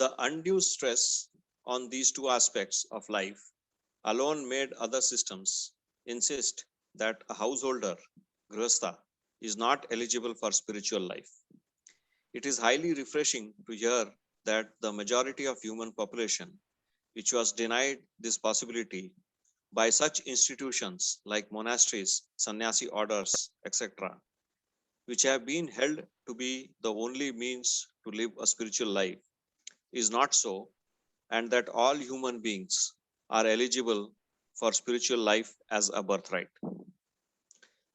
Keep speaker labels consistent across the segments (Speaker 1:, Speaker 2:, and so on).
Speaker 1: The undue stress on these two aspects of life alone made other systems insist that a householder, grihastha, is not eligible for spiritual life. It is highly refreshing to hear that the majority of human population, which was denied this possibility by such institutions like monasteries, sannyasi orders, etc., which have been held to be the only means to live a spiritual life, is not so, and that all human beings are eligible for spiritual life as a birthright.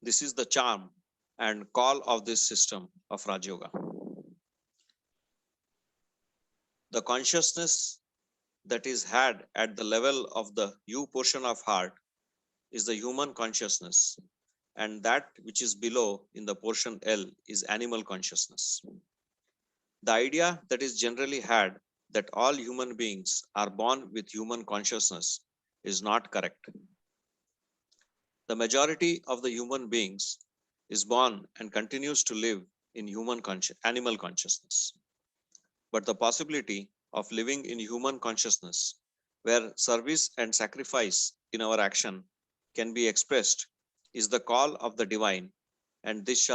Speaker 1: This is the charm and call of this system of Rajayoga. The consciousness that is had at the level of the you portion of heart is the human consciousness, and that which is below in the portion L is animal consciousness. The idea that is generally had that all human beings are born with human consciousness is not correct. The majority of the human beings is born and continues to live in animal consciousness. But the possibility of living in human consciousness, where service and sacrifice in our action can be expressed, is the call of the divine, and this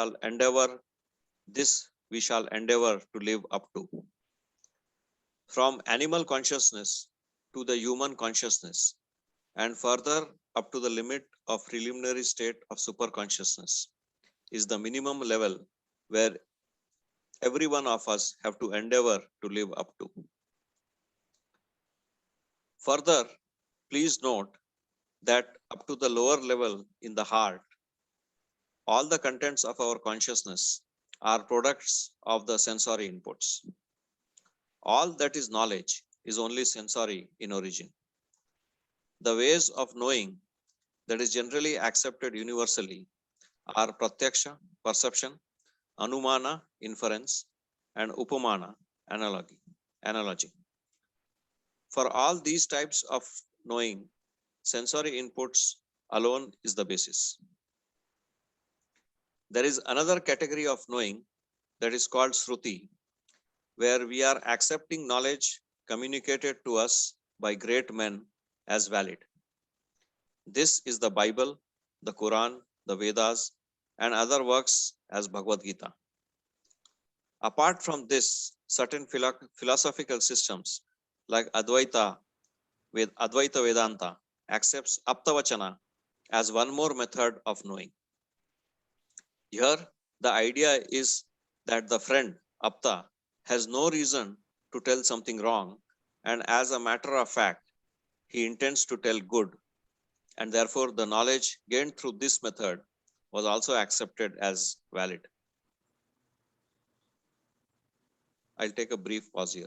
Speaker 1: we shall endeavor to live up to. From animal consciousness to the human consciousness, and further up to the limit of preliminary state of superconsciousness, is the minimum level where every one of us have to endeavor to live up to. Further, please note that up to the lower level in the heart, all the contents of our consciousness are products of the sensory inputs. All that is knowledge is only sensory in origin. The ways of knowing that is generally accepted universally are pratyaksha, perception, anumana, inference, and upamana, analogy. For all these types of knowing, sensory inputs alone is the basis. There is another category of knowing that is called Shruti, where we are accepting knowledge communicated to us by great men as valid. This is the Bible, the Quran, the Vedas, and other works as Bhagavad Gita. Apart from this, certain philosophical systems like Advaita Vedanta accepts Aptavachana as one more method of knowing. Here, the idea is that the friend, Apta, has no reason to tell something wrong, and as a matter of fact, he intends to tell good, and therefore the knowledge gained through this method was also accepted as valid. I'll take a brief pause here.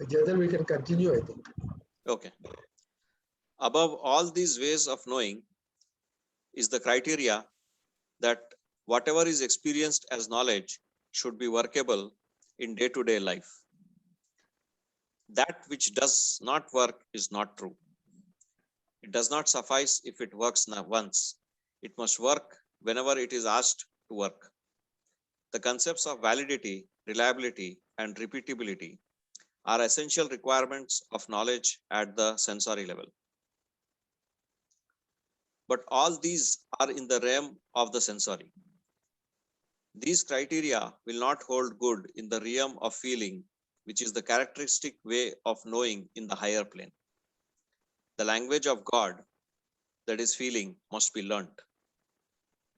Speaker 2: Jadal, we can continue, I think.
Speaker 1: Okay. Above all these ways of knowing is the criteria that whatever is experienced as knowledge should be workable in day-to-day life. That which does not work is not true. It does not suffice if it works once. It must work whenever it is asked to work. The concepts of validity, reliability, and repeatability are essential requirements of knowledge at the sensory level. But all these are in the realm of the sensory. These criteria will not hold good in the realm of feeling, which is the characteristic way of knowing in the higher plane. The language of God, that is feeling, must be learnt.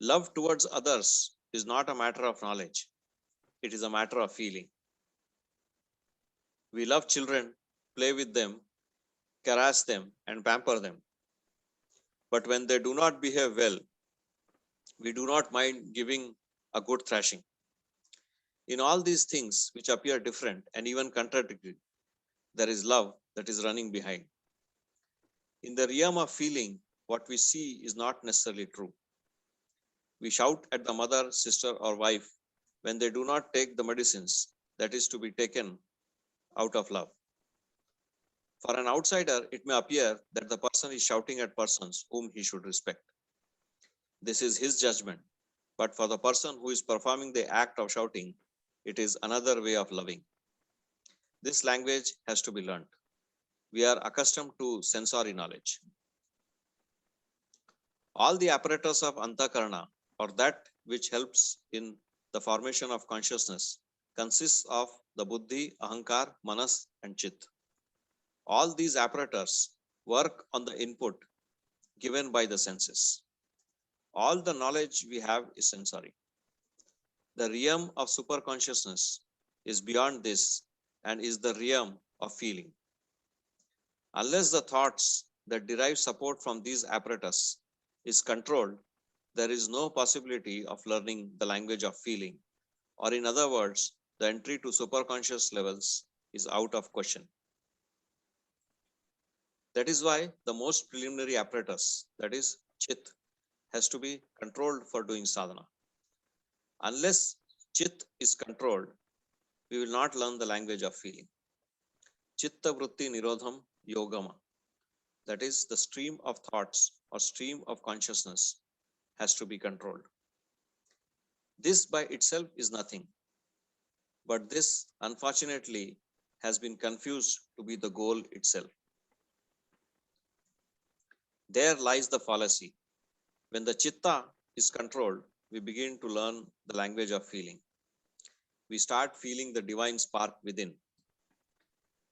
Speaker 1: Love towards others is not a matter of knowledge. It is a matter of feeling. We love children, play with them, caress them, and pamper them. But when they do not behave well, We do not mind giving a good thrashing. In all these things which appear different and even contradictory, there is love that is running behind. In the realm of feeling, what we see is not necessarily true. We shout at the mother, sister, or wife when they do not take the medicines that is to be taken out of love. For an outsider, it may appear that the person is shouting at persons whom he should respect. This is his judgment. But for the person who is performing the act of shouting, it is another way of loving. This language has to be learned. We are accustomed to sensory knowledge. All the apparatus of antakarana, or that which helps in the formation of consciousness, consists of the buddhi, ahankar, manas, and chit. All these apparatus work on the input given by the senses. All the knowledge we have is sensory. The realm of superconsciousness is beyond this and is the realm of feeling. Unless the thoughts that derive support from these apparatus is controlled, there is no possibility of learning the language of feeling, or in other words, the entry to superconscious levels is out of question. That is why the most preliminary apparatus, that is chit, has to be controlled for doing sadhana. Unless chit is controlled, we will not learn the language of feeling. Chitta vritti nirodham yogama, that is the stream of thoughts or stream of consciousness, has to be controlled. This by itself is nothing, but this unfortunately has been confused to be the goal itself. There lies the fallacy. When the chitta is controlled, we begin to learn the language of feeling. We start feeling the divine spark within.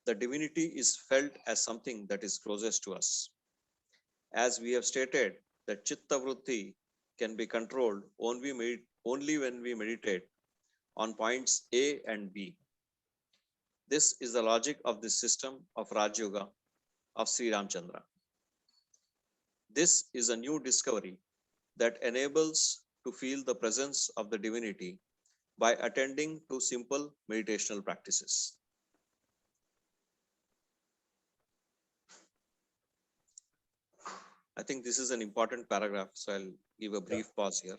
Speaker 1: The divinity is felt as something that is closest to us. As we have stated, that chitta vritti can be controlled only when we meditate on points A and B. This is the logic of this system of Rajayoga of Sri Ramchandra. This is a new discovery that enables to feel the presence of the divinity by attending to simple meditational practices. I think this is an important paragraph, so I'll give a brief pause here.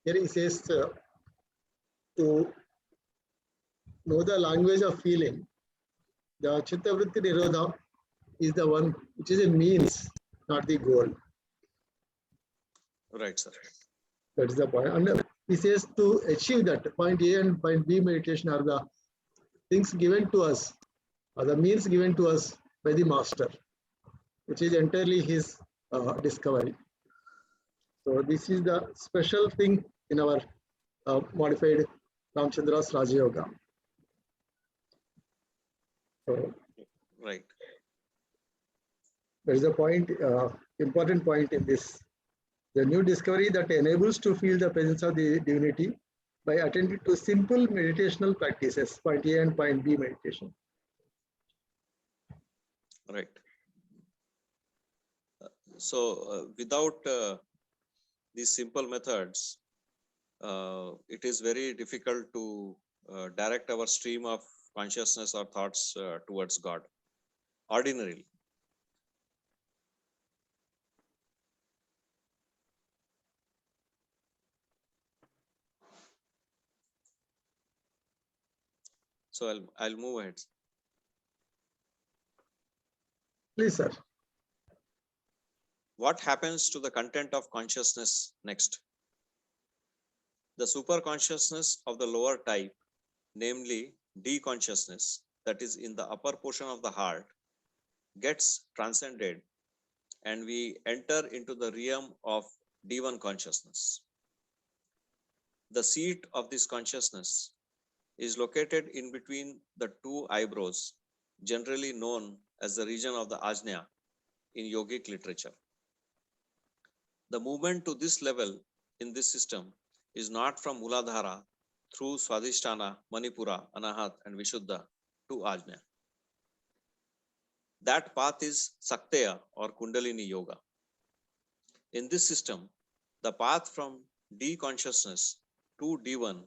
Speaker 2: Here he says to know the language of feeling. The Chitta Vritti Nirodha is the one which is a means, not the goal.
Speaker 1: Right, sir.
Speaker 2: That is the point. And he says to achieve that, point A and point B meditation are the things given to us, or the means given to us by the master, which is entirely his discovery. So this is the special thing in our modified Ramchandra's Rajayoga. So
Speaker 1: right.
Speaker 2: There is a point, important point in this. The new discovery that enables to feel the presence of the divinity by attending to simple meditational practices, point A and point B meditation.
Speaker 1: Right. So without these simple methods, it is very difficult to direct our stream of consciousness or thoughts towards God ordinarily. So I'll move ahead.
Speaker 2: Please, sir.
Speaker 1: What happens to the content of consciousness next? The superconsciousness of the lower type, namely D consciousness, that is in the upper portion of the heart, gets transcended and we enter into the realm of D1 consciousness. The seat of this consciousness is located in between the two eyebrows, generally known as the region of the ajna in yogic literature. The movement to this level in this system is not from Muladhara through Swadhisthana, Manipura, Anahat, and Vishuddha to Ajna. That path is Sakteya or Kundalini Yoga. In this system, the path from D consciousness to D1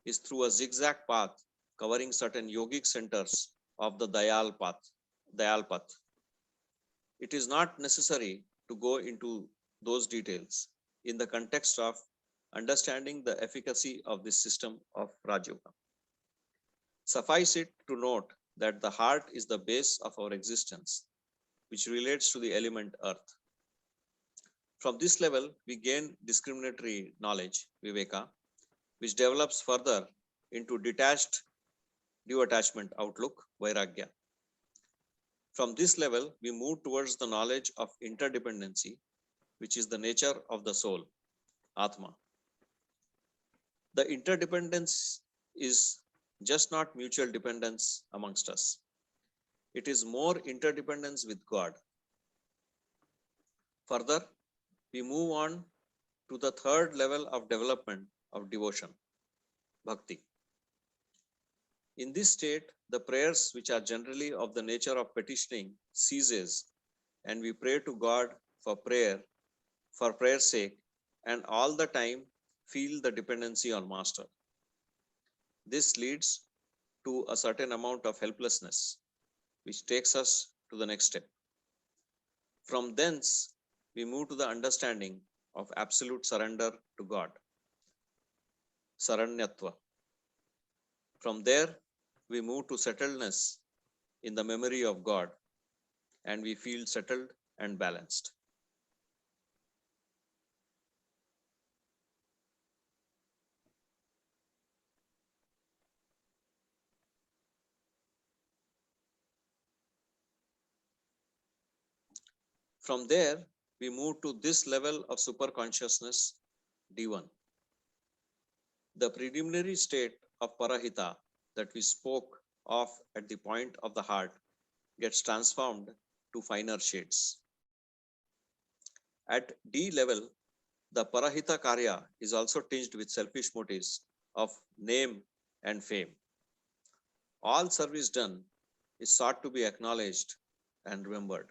Speaker 1: is through a zigzag path covering certain yogic centers of the Dayal path. It is not necessary to go into those details in the context of understanding the efficacy of this system of Rajayoga. Suffice it to note that the heart is the base of our existence, which relates to the element earth. From this level, we gain discriminatory knowledge, Viveka, which develops further into detached detachment outlook, Vairagya. From this level, we move towards the knowledge of interdependency, which is the nature of the soul, Atma. The interdependence is just not mutual dependence amongst us. It is more interdependence with God. Further, we move on to the third level of development of devotion, bhakti. In this state, the prayers which are generally of the nature of petitioning ceases, and we pray to God for prayer's sake, and all the time feel the dependency on Master. This leads to a certain amount of helplessness, which takes us to the next step. From thence, we move to the understanding of absolute surrender to God, Saranyatva. From there, we move to settledness in the memory of God, and we feel settled and balanced. From there, we move to this level of superconsciousness, D1. The preliminary state of Parahita that we spoke of at the point of the heart gets transformed to finer shades. At D level, the Parahita Karya is also tinged with selfish motives of name and fame. All service done is sought to be acknowledged and remembered.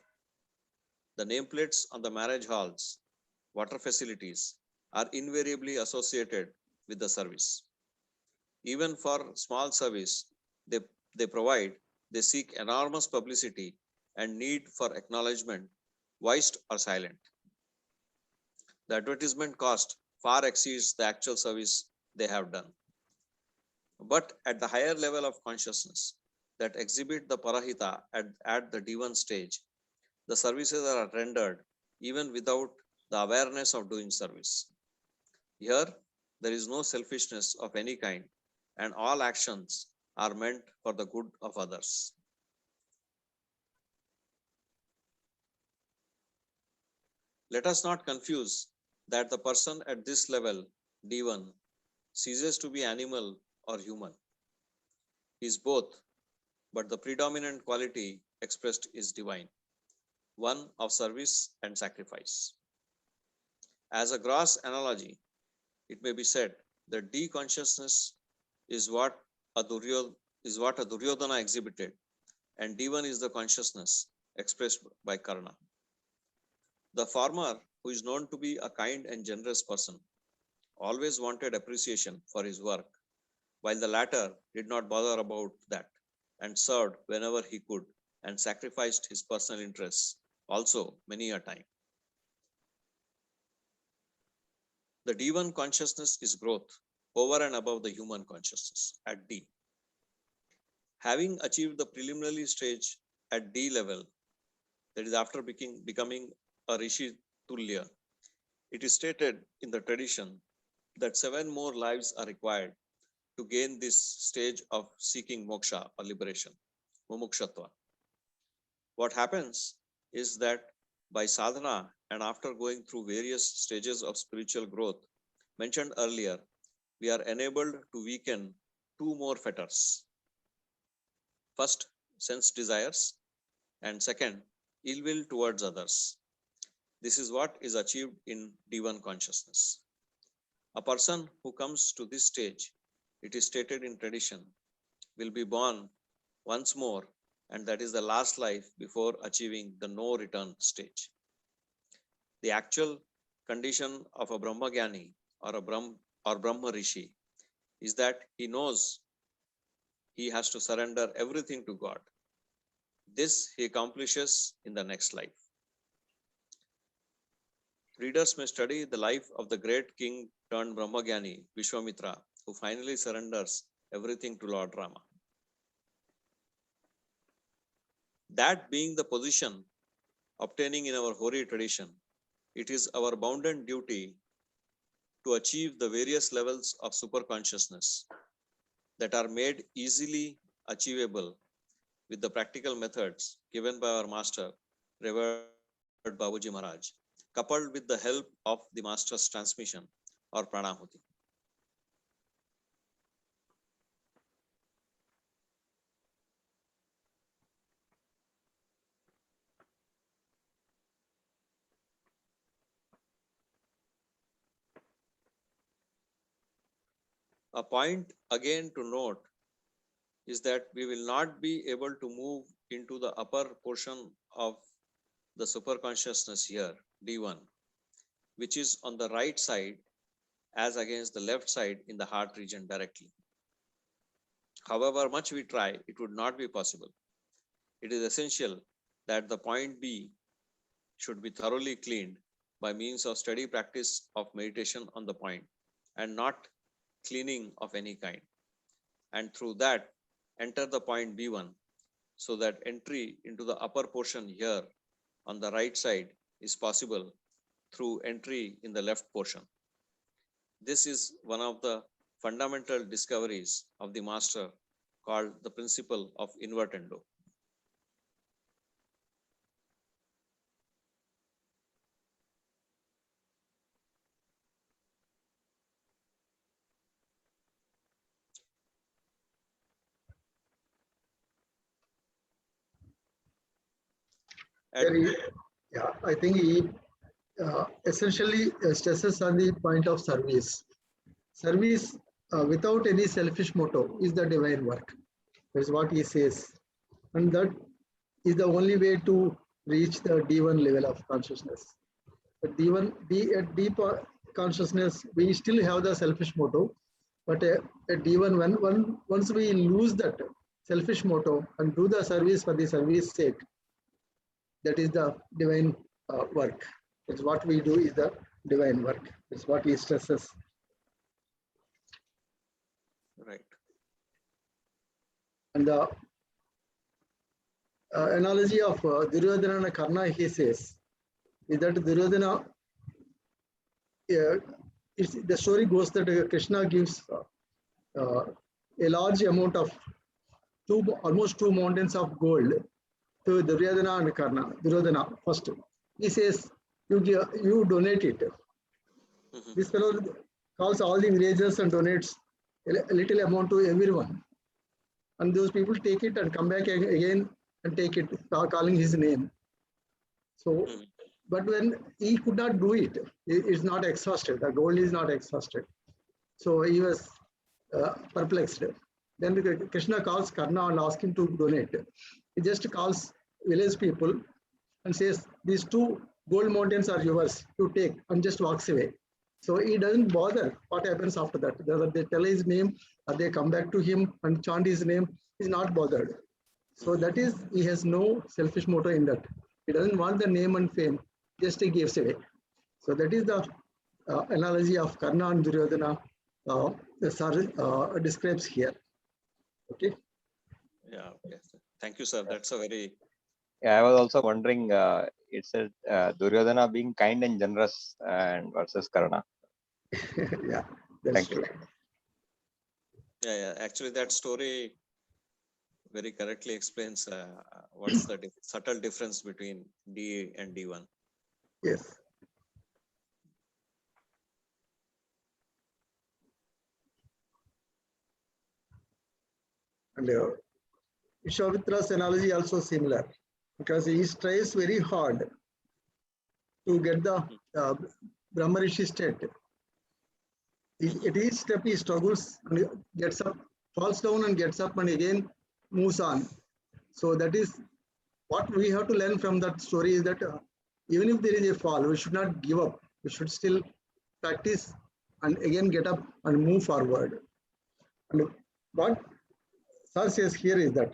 Speaker 1: The nameplates on the marriage halls, water facilities are invariably associated with the service. Even for small service they provide, they seek enormous publicity and need for acknowledgement, voiced or silent. The advertisement cost far exceeds the actual service they have done. But at the higher level of consciousness that exhibit the Parahita at the D1 stage, the services are rendered even without the awareness of doing service. Here, there is no selfishness of any kind, and all actions are meant for the good of others. Let us not confuse that the person at this level, D1, ceases to be animal or human. He is both, but the predominant quality expressed is divine, one of service and sacrifice. As a gross analogy, it may be said that D consciousness is what a Duryodhana exhibited, and D1 is the consciousness expressed by Karna. The former, who is known to be a kind and generous person, always wanted appreciation for his work, while the latter did not bother about that and served whenever he could and sacrificed his personal interests also many a time. The D1 consciousness is growth over and above the human consciousness at D. Having achieved the preliminary stage at D level, that is after becoming a Rishi Tulya, it is stated in the tradition that 7 more lives are required to gain this stage of seeking moksha or liberation, mumukshatva. What happens is that by sadhana and after going through various stages of spiritual growth mentioned earlier, we are enabled to weaken 2 more fetters. First, sense desires, and second, ill will towards others. This is what is achieved in D1 consciousness. A person who comes to this stage, it is stated in tradition, will be born once more, and that is the last life before achieving the no return stage. The actual condition of a Brahmagyani or a Brahma Rishi is that he knows he has to surrender everything to God. This he accomplishes in the next life. Readers may study the life of the great king turned Brahmagyani Vishwamitra, who finally surrenders everything to Lord Rama. That being the position obtaining in our holy tradition, it is our bounden duty to achieve the various levels of superconsciousness that are made easily achievable with the practical methods given by our master, Revered Babuji Maharaj, coupled with the help of the master's transmission or pranahuti. A point again to note is that we will not be able to move into the upper portion of the superconsciousness here, D1, which is on the right side as against the left side in the heart region directly. However much we try, it would not be possible. It is essential that the point B should be thoroughly cleaned by means of steady practice of meditation on the point and not cleaning of any kind. And through that, enter the point B1 so that entry into the upper portion here on the right side is possible through entry in the left portion. This is one of the fundamental discoveries of the master called the principle of invertendo.
Speaker 2: Yeah, I think he essentially stresses on the point of service. Service without any selfish motive is the divine work. That's what he says. And that is the only way to reach the D1 level of consciousness. At at deep consciousness, we still have the selfish motive. But at D1, once we lose that selfish motive and do the service for the service sake, that is the divine work. It's what we do is the divine work. It's what he stresses.
Speaker 1: Right.
Speaker 2: And the analogy of Duryodhana and Karna, he says, is that Duryodhana, the story goes that Krishna gives a large amount of almost 2 mountains of gold to Duryodhana and Karna. Duryodhana first, he says, you donate it. This fellow calls all the villagers and donates a little amount to everyone. And those people take it and come back again and take it, calling his name. So, but when he could not do it, it's not exhausted. The gold is not exhausted. So he was perplexed. Then Krishna calls Karna and asks him to donate. He just calls village people and says, these 2 gold mountains are yours, you take, and just walks away. So he doesn't bother what happens after that. Whether they tell his name or they come back to him and chant his name, he's not bothered. So that is, he has no selfish motive in that. He doesn't want the name and fame, just he gives away. So that is the analogy of Karna and Duryodhana describes here. Okay.
Speaker 1: Yeah. Okay. Thank you, sir. That's a very.
Speaker 3: Yeah, I was also wondering. It says Duryodhana being kind and generous, and versus Karna.
Speaker 2: Yeah, that's
Speaker 3: Thank
Speaker 2: true.
Speaker 1: You. Yeah. Actually, that story very correctly explains what's the subtle difference between D and D1.
Speaker 2: Yes. And Vishwamitra's analogy also similar, because he strives very hard to get the Brahmarishi state. At each step he struggles and gets up, falls down and gets up and again moves on. So that is what we have to learn from that story, is that even if there is a fall, we should not give up. We should still practice and again get up and move forward. And what Sir says here is that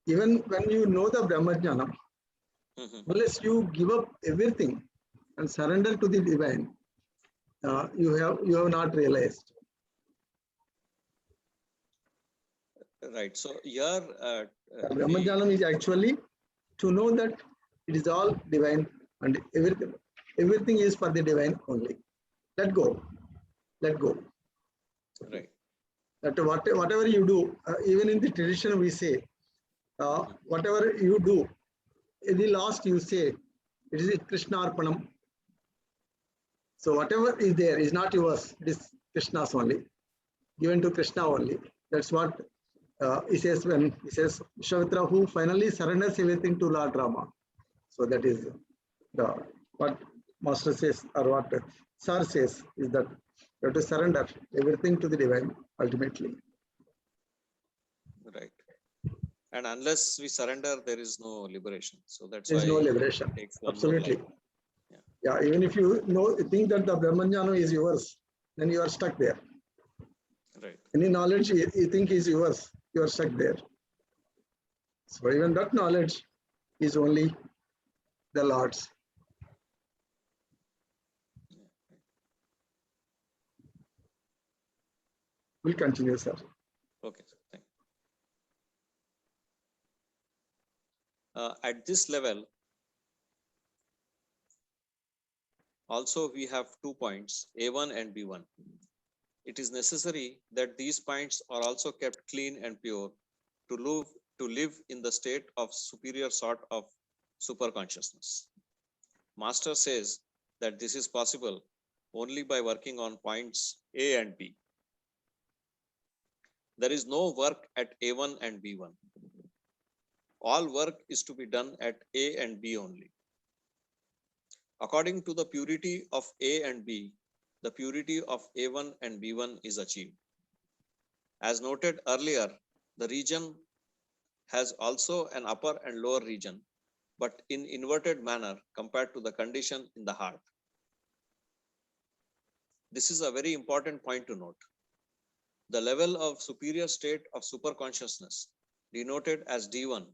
Speaker 2: even when you know the Brahmajnana, unless you give up everything and surrender to the divine, you have not realized.
Speaker 1: Right. So here,
Speaker 2: Brahmajnanam is actually to know that it is all divine and everything is for the divine only. Let go. Let go.
Speaker 1: Right.
Speaker 2: That whatever you do, even in the tradition we say, whatever you do, in the last you say, it is Krishna Arpanam. So whatever is there is not yours, it is Krishna's only, given to Krishna only. That's what he says when he says Vishwamitra, who finally surrenders everything to Lord Rama. So that is what Master says, or what Sir says, is that you have to surrender everything to the divine ultimately.
Speaker 1: Right. And unless we surrender, there is no liberation. So that's
Speaker 2: there is
Speaker 1: why
Speaker 2: no liberation.
Speaker 1: it takes one
Speaker 2: Absolutely.
Speaker 1: more life.
Speaker 2: Yeah, even if you think that the Brahmajnana is yours, then you are stuck there.
Speaker 1: Right.
Speaker 2: Any knowledge you think is yours, you are stuck there. So even that knowledge is only the Lord's. We'll continue, sir.
Speaker 1: Okay. Thank you. At this level, also we have 2 points, A1 and B1. It is necessary that these points are also kept clean and pure to live in the state of superior sort of superconsciousness. Master says that this is possible only by working on points A and B. There is no work at A1 and B1. All work is to be done at A and B only. According to the purity of A and B, the purity of A1 and B1 is achieved. As noted earlier, the region has also an upper and lower region, but in inverted manner compared to the condition in the heart. This is a very important point to note. The level of superior state of superconsciousness, denoted as D1,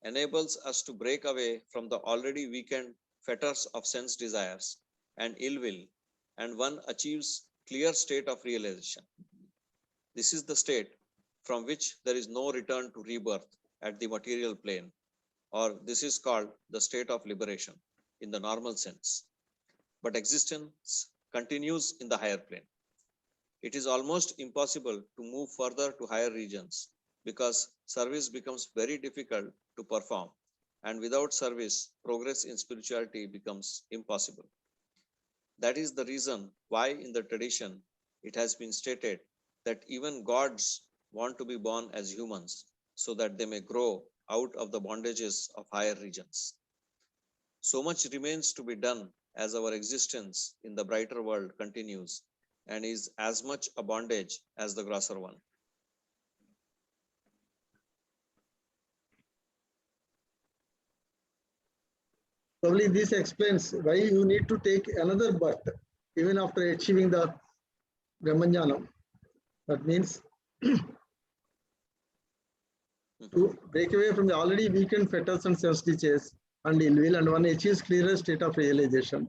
Speaker 1: enables us to break away from the already weakened fetters of sense desires and ill will, and one achieves clear state of realization. This is the state from which there is no return to rebirth at the material plane, or this is called the state of liberation in the normal sense. But existence continues in the higher plane. It is almost impossible to move further to higher regions because service becomes very difficult to perform, and without service, progress in spirituality becomes impossible. That is the reason why in the tradition it has been stated that even gods want to be born as humans so that they may grow out of the bondages of higher regions. So much remains to be done as our existence in the brighter world continues and is as much a bondage as the grosser one.
Speaker 2: Probably this explains why you need to take another birth even after achieving the Brahmajnana. That means to break away from the already weakened fetters and sense desires and ill will, and one achieves clearer state of realization.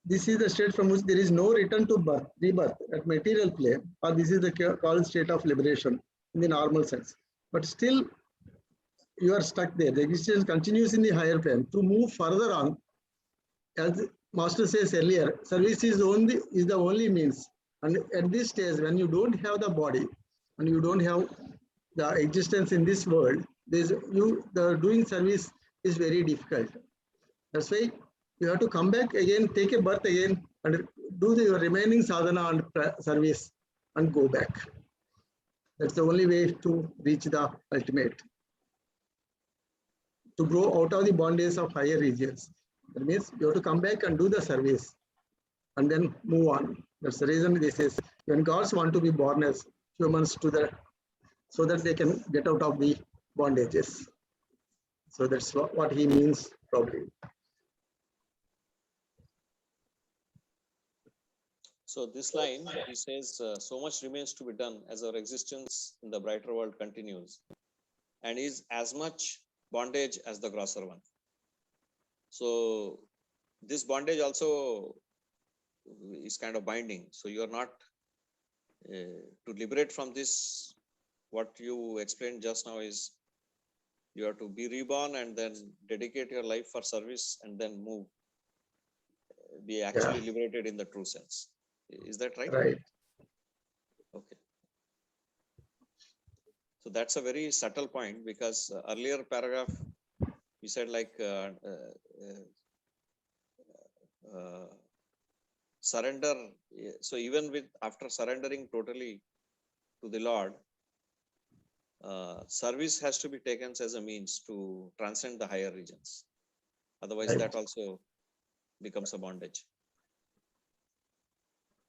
Speaker 2: This is the state from which there is no return to rebirth at material plane, or this is the called state of liberation in the normal sense. But still, you are stuck there. The existence continues in the higher plane. To move further on, as Master says earlier, service is the only means. And at this stage, when you don't have the body and you don't have the existence in this world, the doing service is very difficult. That's why you have to come back again, take a birth again, and do the remaining sadhana and service and go back. That's the only way to reach the ultimate, to grow out of the bondages of higher regions. That means you have to come back and do the service and then move on. That's the reason this is when gods want to be born as humans to the so that they can get out of the bondages. So that's what he means probably.
Speaker 1: So this line, he says, so much remains to be done as our existence in the brighter world continues, and is as much bondage as the grosser one. So this bondage also is kind of binding. So you are not to liberate from this. What you explained just now is you have to be reborn and then dedicate your life for service and then move, be actually liberated in the true sense. Is that right?
Speaker 2: Right.
Speaker 1: Okay. So that's a very subtle point, because earlier paragraph you said like surrender. So even with after surrendering totally to the Lord, service has to be taken as a means to transcend the higher regions. Otherwise,
Speaker 2: Right.
Speaker 1: that also becomes a bondage.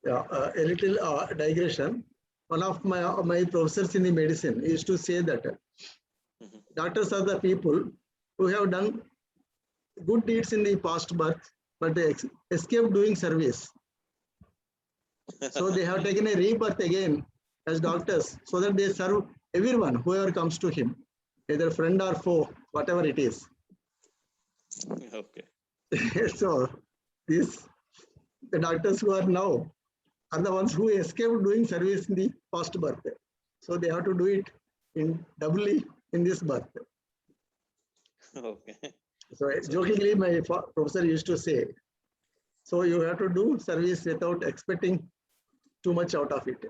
Speaker 2: Yeah, a little digression. One of my professors in the medicine used to say that doctors are the people who have done good deeds in the past birth, but they escaped doing service. So they have taken a rebirth again as doctors, so that they serve everyone, whoever comes to him, either friend or foe, whatever it is.
Speaker 1: Okay.
Speaker 2: So the doctors who are now are the ones who escaped doing service in the past birth. So they have to do it in doubly in this birth.
Speaker 1: Okay.
Speaker 2: So jokingly, my professor used to say, so you have to do service without expecting too much out of it.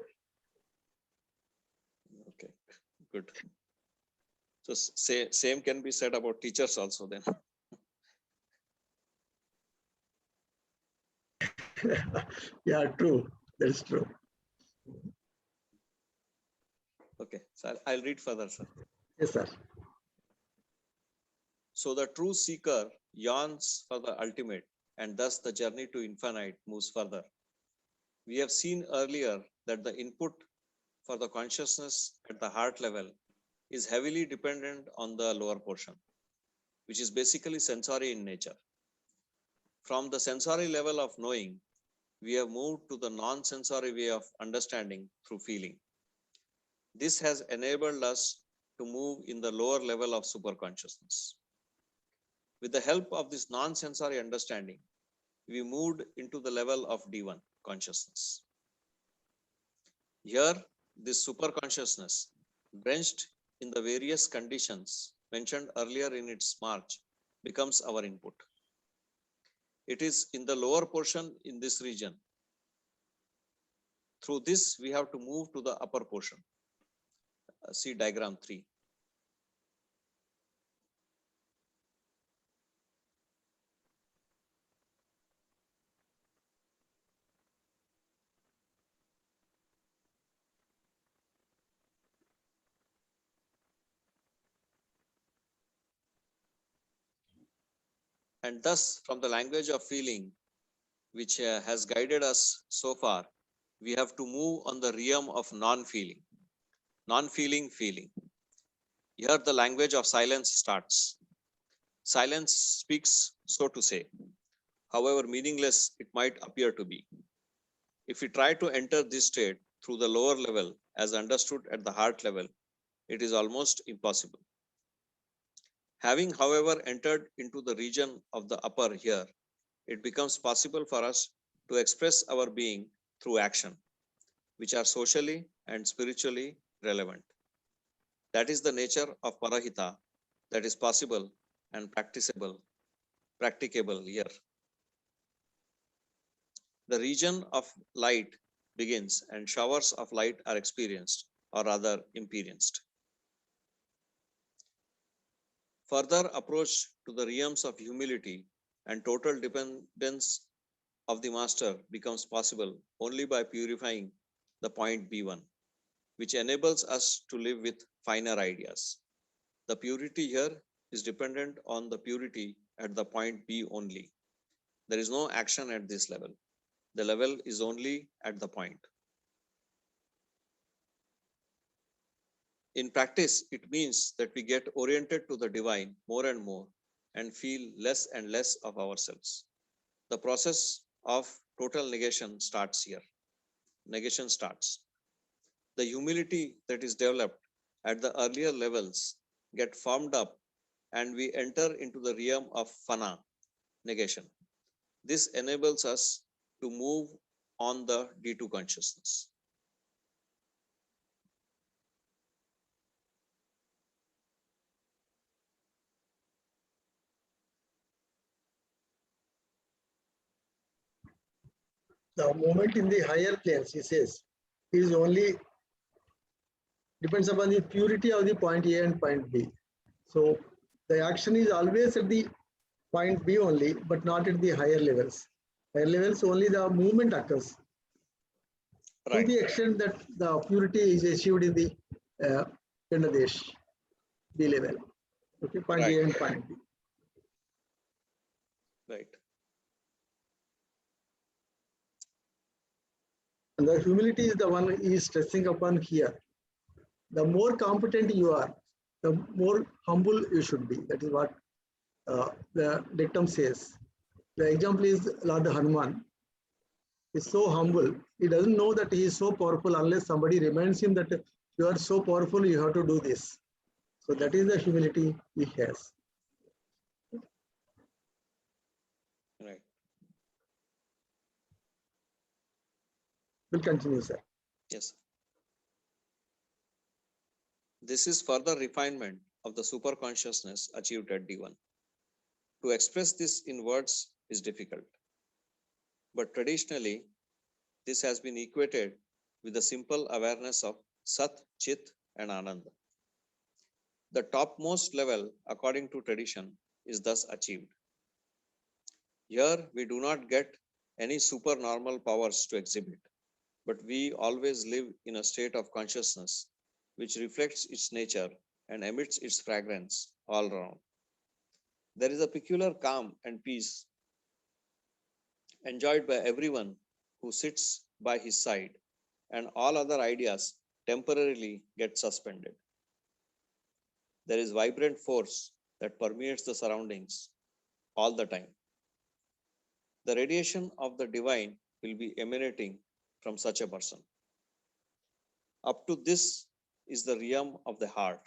Speaker 1: Okay. Good. So same can be said about teachers also then.
Speaker 2: Yeah, true. That's true.
Speaker 1: Okay. So I'll read further, sir.
Speaker 2: Yes, sir.
Speaker 1: So the true seeker yearns for the ultimate, and thus the journey to infinite moves further. We have seen earlier that the input for the consciousness at the heart level is heavily dependent on the lower portion, which is basically sensory in nature. From the sensory level of knowing, we have moved to the non-sensory way of understanding through feeling. This has enabled us to move in the lower level of superconsciousness. With the help of this non-sensory understanding, we moved into the level of D1 consciousness. Here, this superconsciousness, drenched in the various conditions mentioned earlier in its march, becomes our input. It is in the lower portion in this region. Through this, we have to move to the upper portion. See diagram 3. And thus, from the language of feeling, which has guided us so far, we have to move on the realm of non-feeling. Non-feeling, feeling. Here the language of silence starts. Silence speaks, so to say, however meaningless it might appear to be. If we try to enter this state through the lower level as understood at the heart level, it is almost impossible. Having, however, entered into the region of the upper here, it becomes possible for us to express our being through action, which are socially and spiritually relevant. That is the nature of parahita that is possible and practicable here. The region of light begins and showers of light are experienced, or rather imperienced. Further approach to the realms of humility and total dependence of the master becomes possible only by purifying the point B1, which enables us to live with finer ideas. The purity here is dependent on the purity at the point B only. There is no action at this level. The level is only at the point. In practice, it means that we get oriented to the divine more and more and feel less and less of ourselves. The process of total negation starts here. Negation starts. The humility that is developed at the earlier levels get formed up and we enter into the realm of fana, negation. This enables us to move on the D2 consciousness.
Speaker 2: The movement in the higher planes, he says, is only depends upon the purity of the point A and point B. So the action is always at the point B only, but not at the higher levels. Higher levels only the movement occurs.
Speaker 1: Right.
Speaker 2: To the extent that the purity is achieved in the Gandadesh B level. Okay, point
Speaker 1: Right.
Speaker 2: A and point B.
Speaker 1: Right.
Speaker 2: And the humility is the one he is stressing upon here. The more competent you are, the more humble you should be. That is what the dictum says. The example is Lord Hanuman. He's so humble. He doesn't know that he is so powerful unless somebody reminds him that you are so powerful, you have to do this. So that is the humility he has.
Speaker 1: Right.
Speaker 2: We'll continue, sir.
Speaker 1: Yes. This is further refinement of the super consciousness achieved at D1. To express this in words is difficult. But traditionally, this has been equated with the simple awareness of Sat, Chit, and Ananda. The topmost level, according to tradition, is thus achieved. Here, we do not get any supernormal powers to exhibit, but we always live in a state of consciousness which reflects its nature and emits its fragrance all around. There is a peculiar calm and peace enjoyed by everyone who sits by his side, and all other ideas temporarily get suspended. There is vibrant force that permeates the surroundings all the time. The radiation of the divine will be emanating from such a person. Up to this is the realm of the heart.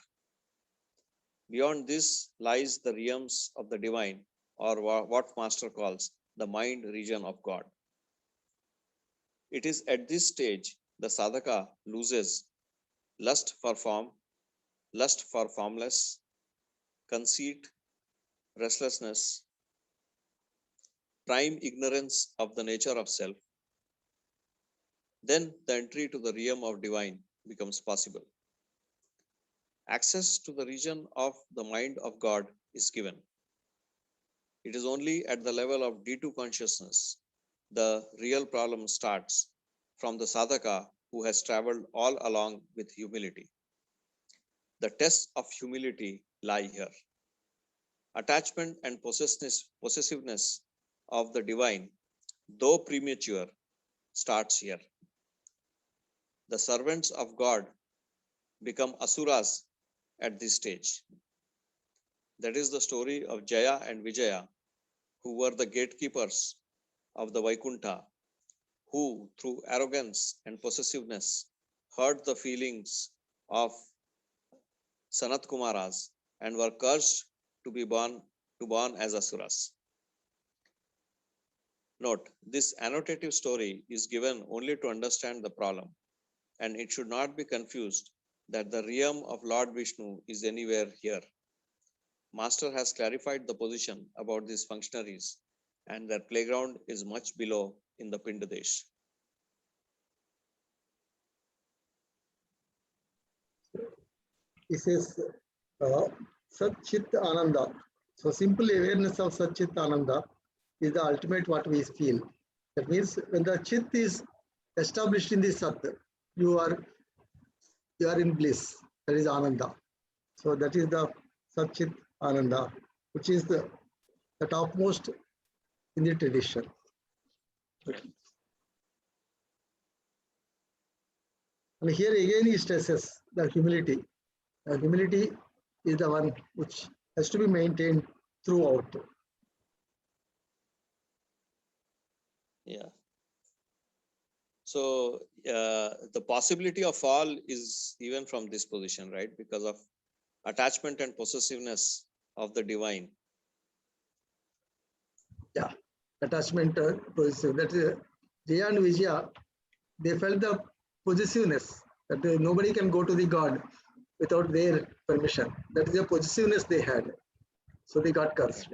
Speaker 1: Beyond this lies the realms of the divine, or what Master calls the mind region of God. It is at this stage the sadhaka loses lust for form, lust for formless, conceit, restlessness, prime ignorance of the nature of self. Then the entry to the realm of divine becomes possible. Access to the region of the mind of God is given. It is only at the level of D2 consciousness the real problem starts from the sadhaka who has traveled all along with humility. The tests of humility lie here. Attachment and possessiveness of the divine, though premature, starts here. The servants of God become asuras at this stage. That is the story of Jaya and Vijaya, who were the gatekeepers of the Vaikuntha, who through arrogance and possessiveness hurt the feelings of Sanat Kumaras and were cursed to be born as asuras. Note, this annotative story is given only to understand the problem, and it should not be confused that the realm of Lord Vishnu is anywhere here. Master has clarified the position about these functionaries, and their playground is much below in the Pindadesh.
Speaker 2: He says, Sat Chit Ananda. So simple awareness of Sat Chit Ananda is the ultimate what we feel. That means when the Chit is established in the Sat, you are in bliss. That is Ananda. So that is the Sat Chit Ananda, which is the topmost in the tradition. And here again he stresses the humility. The humility is the one which has to be maintained throughout.
Speaker 1: Yeah. So the possibility of fall is even from this position, right? Because of attachment and possessiveness of the divine.
Speaker 2: Yeah, attachment possessive. That is Jaya and Vijaya, they felt the possessiveness that nobody can go to the God without their permission. That is the possessiveness they had. So they got cursed.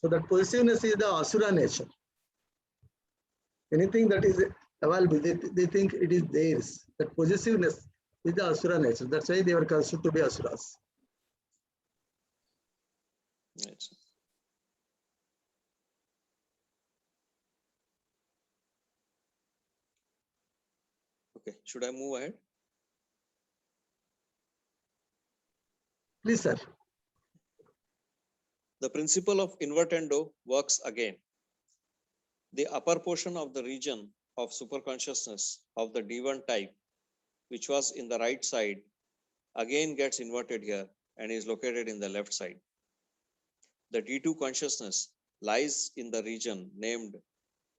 Speaker 2: So that possessiveness is the Asura nature. Anything that is available, they think it is theirs. That possessiveness is the Asura nature. That's why they were considered to be Asuras.
Speaker 1: Right. Okay, should I move ahead?
Speaker 2: Please, sir.
Speaker 1: The principle of invertendo works again. The upper portion of the region of superconsciousness of the D1 type, which was in the right side, again gets inverted here and is located in the left side. The D2 consciousness lies in the region named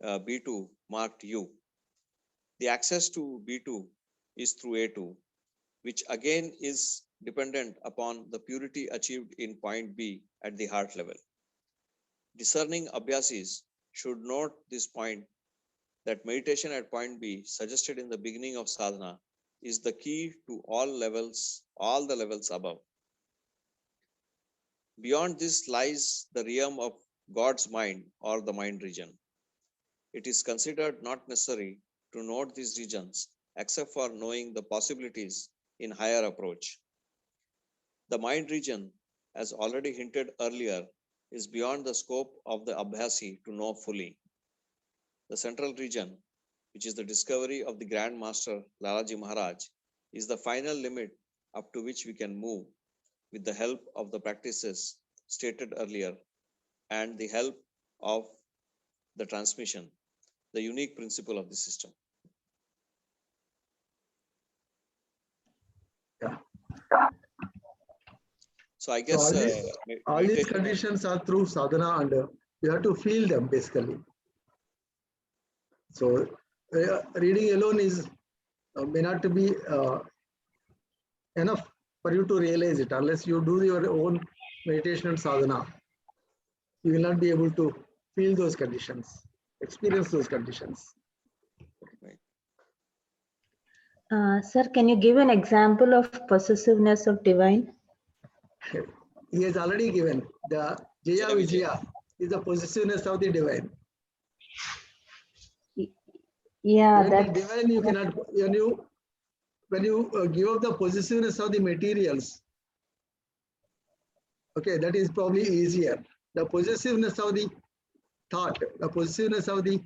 Speaker 1: B2 marked U. The access to B2 is through A2, which again is dependent upon the purity achieved in point B at the heart level. Discerning Abhyasis should note this point that meditation at point B, suggested in the beginning of sadhana, is the key to all the levels above. Beyond this lies the realm of God's mind or the mind region. It is considered not necessary to note these regions except for knowing the possibilities in higher approach. The mind region, as already hinted earlier, is beyond the scope of the Abhyasi to know fully. The central region, which is the discovery of the Grand Master Lalaji Maharaj, is the final limit up to which we can move with the help of the practices stated earlier and the help of the transmission, the unique principle of the system.
Speaker 2: Yeah.
Speaker 1: So I guess
Speaker 2: so all these conditions are through sadhana, and you have to feel them basically. So reading alone is may not be enough for you to realize it. Unless you do your own meditation and sadhana, you will not be able to feel those conditions, experience those conditions.
Speaker 4: Sir, can you give an example of possessiveness of divine?
Speaker 2: He has already given the Jaya Vijaya is the possessiveness of the divine.
Speaker 4: Yeah,
Speaker 2: Even
Speaker 4: that's
Speaker 2: the divine you cannot, when you give up the possessiveness of the materials, okay, that is probably easier. The possessiveness of the thought, the possessiveness of the,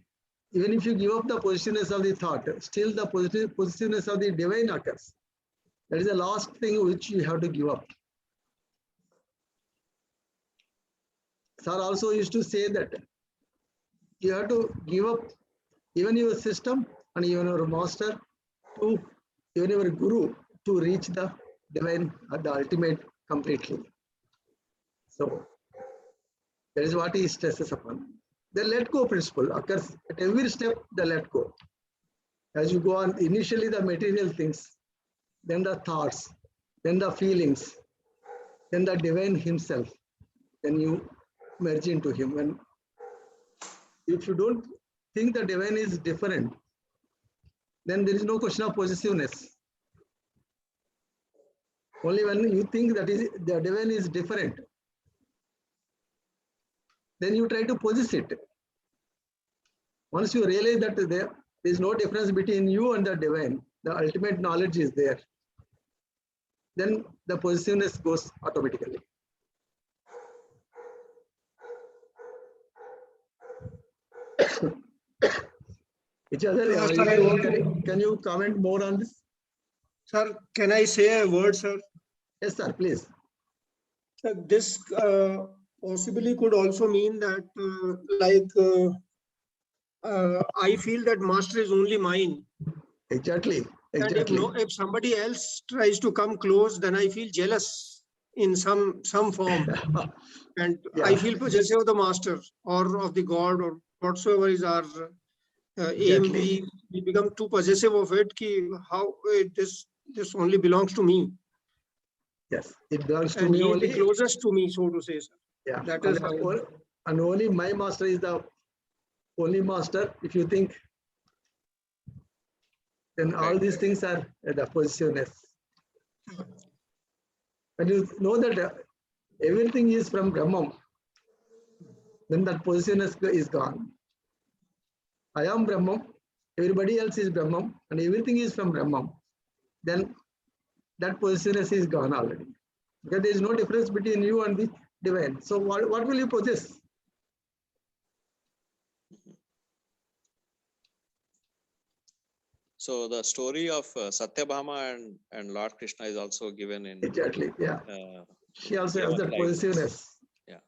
Speaker 2: even if you give up the possessiveness of the thought, still the possessiveness of the divine occurs. That is the last thing which you have to give up. Sir also used to say that you have to give up even your system and even your master to even your guru to reach the divine or the ultimate completely. So that is what he stresses upon. The let go principle occurs at every step, the let go. As you go on, initially the material things, then the thoughts, then the feelings, then the divine himself, then you merge into him. And if you don't think the divine is different, then there is no question of possessiveness. Only when you think that is the divine is different, then you try to possess it. Once you realize that there is no difference between you and the divine, the ultimate knowledge is there, then the possessiveness goes automatically. Which other, can you comment more on this?
Speaker 5: Sir, can I say a word, sir?
Speaker 2: Yes, sir, please.
Speaker 5: This possibly could also mean that I feel that master is only mine.
Speaker 2: Exactly.
Speaker 5: And if somebody else tries to come close, then I feel jealous in some form. And I feel possessive of the master or of the God or whatsoever is our aim. We become too possessive of it. How this only belongs to me.
Speaker 2: Yes, it belongs to
Speaker 5: and
Speaker 2: me
Speaker 5: he
Speaker 2: only.
Speaker 5: is the closest to me, so to say. Sir.
Speaker 2: Yeah,
Speaker 5: That is
Speaker 2: and only my master is the only master. If you think, then all these things are the possessiveness. When you know that everything is from Brahman, then that possessiveness is gone. I am Brahman, everybody else is Brahman, and everything is from Brahman. Then that possessiveness is gone already. Because there is no difference between you and the divine. So what will you possess?
Speaker 1: So the story of Satyabhama and Lord Krishna is also given in.
Speaker 2: Exactly, yeah. She also has that possessiveness.
Speaker 1: Yeah.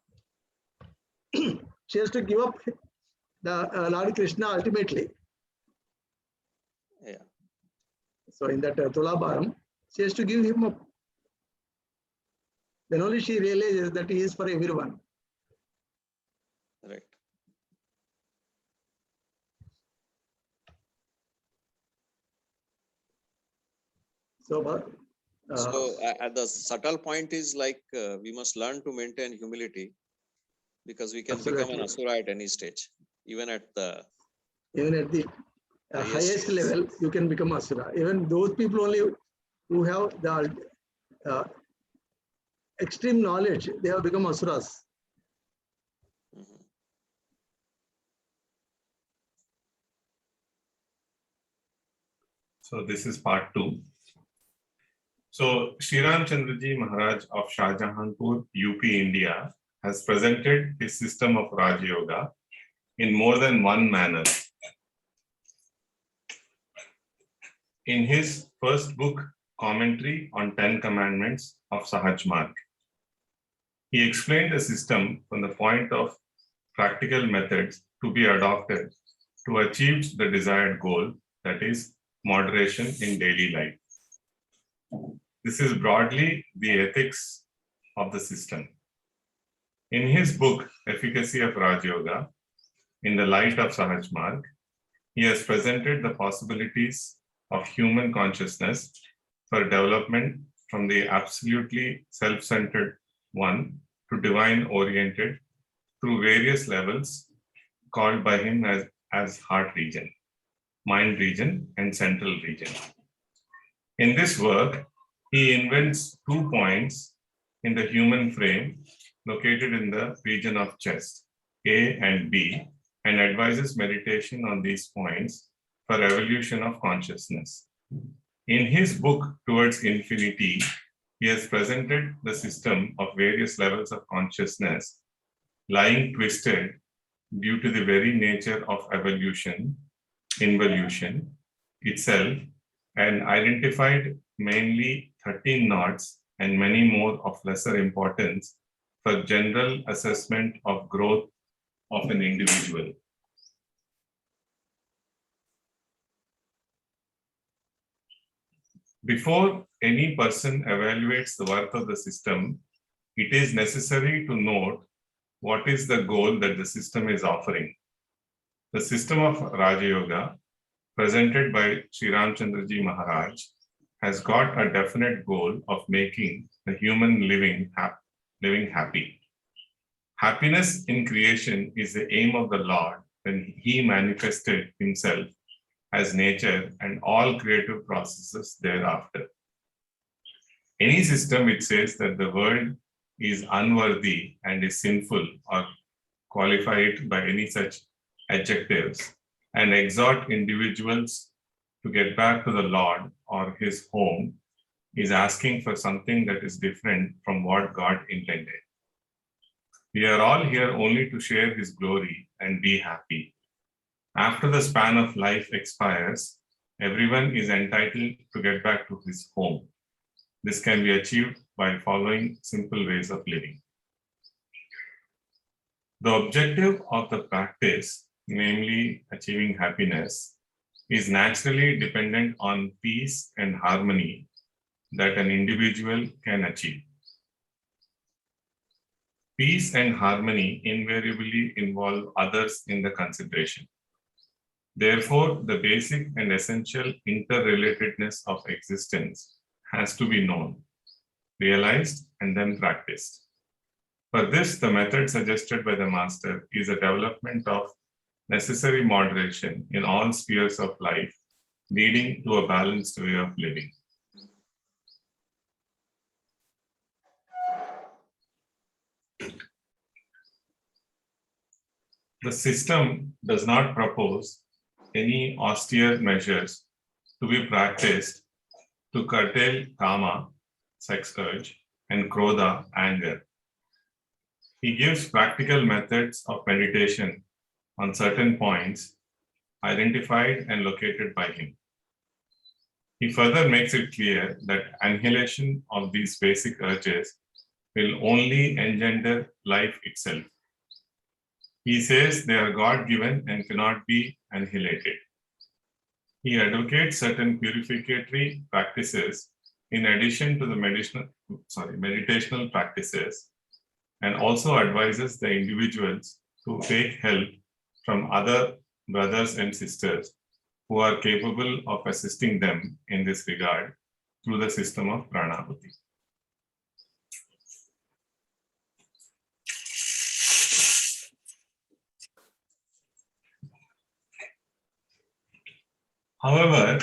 Speaker 2: She has to give up the Lord Krishna ultimately.
Speaker 1: Yeah.
Speaker 2: So in that Tulabharam, she has to give him up. Then only she realizes that he is for everyone.
Speaker 1: Right.
Speaker 2: So
Speaker 1: the subtle point is like we must learn to maintain humility, because we can become an asura at any stage, even at the
Speaker 2: highest level, you can become asura. Even those people only who have the extreme knowledge, they have become asuras.
Speaker 6: So this is part 2. So Sri Ramchandra ji Maharaj of Shahjahanpur, UP, India has presented his system of Rajayoga in more than one manner. In his first book, Commentary on 10 Commandments of Sahaj Marg, he explained the system from the point of practical methods to be adopted to achieve the desired goal, that is, moderation in daily life. This is broadly the ethics of the system. In his book, Efficacy of Rajayoga, in the light of Sahaj Marg, he has presented the possibilities of human consciousness for development from the absolutely self-centered one to divine-oriented through various levels called by him as heart region, mind region, and central region. In this work, he invents 2 points in the human frame located in the region of chest, A and B, and advises meditation on these points for evolution of consciousness. In his book, Towards Infinity, he has presented the system of various levels of consciousness lying twisted due to the very nature of evolution, involution itself, and identified mainly 13 knots and many more of lesser importance for general assessment of growth of an individual. Before any person evaluates the worth of the system, it is necessary to note what is the goal that the system is offering. The system of Rajayoga, presented by Sri Ramchandra ji Maharaj, has got a definite goal of making the human living happy. Happiness in creation is the aim of the Lord when he manifested himself as nature and all creative processes thereafter. Any system which says that the world is unworthy and is sinful or qualified by any such adjectives and exhort individuals to get back to the Lord or his home is asking for something that is different from what God intended. We are all here only to share his glory and be happy. After the span of life expires, everyone is entitled to get back to his home. This can be achieved by following simple ways of living. The objective of the practice, namely achieving happiness, is naturally dependent on peace and harmony that an individual can achieve. Peace and harmony invariably involve others in the consideration. Therefore, the basic and essential interrelatedness of existence has to be known, realized, and then practiced. For this, the method suggested by the master is a development of necessary moderation in all spheres of life, leading to a balanced way of living. The system does not propose any austere measures to be practiced to curtail kama, sex urge, and krodha, anger. He gives practical methods of meditation on certain points identified and located by him. He further makes it clear that annihilation of these basic urges will only engender life itself. He says they are God-given and cannot be annihilated. He advocates certain purificatory practices in addition to the meditational practices, and also advises the individuals to take help from other brothers and sisters who are capable of assisting them in this regard through the system of pranahuti. However,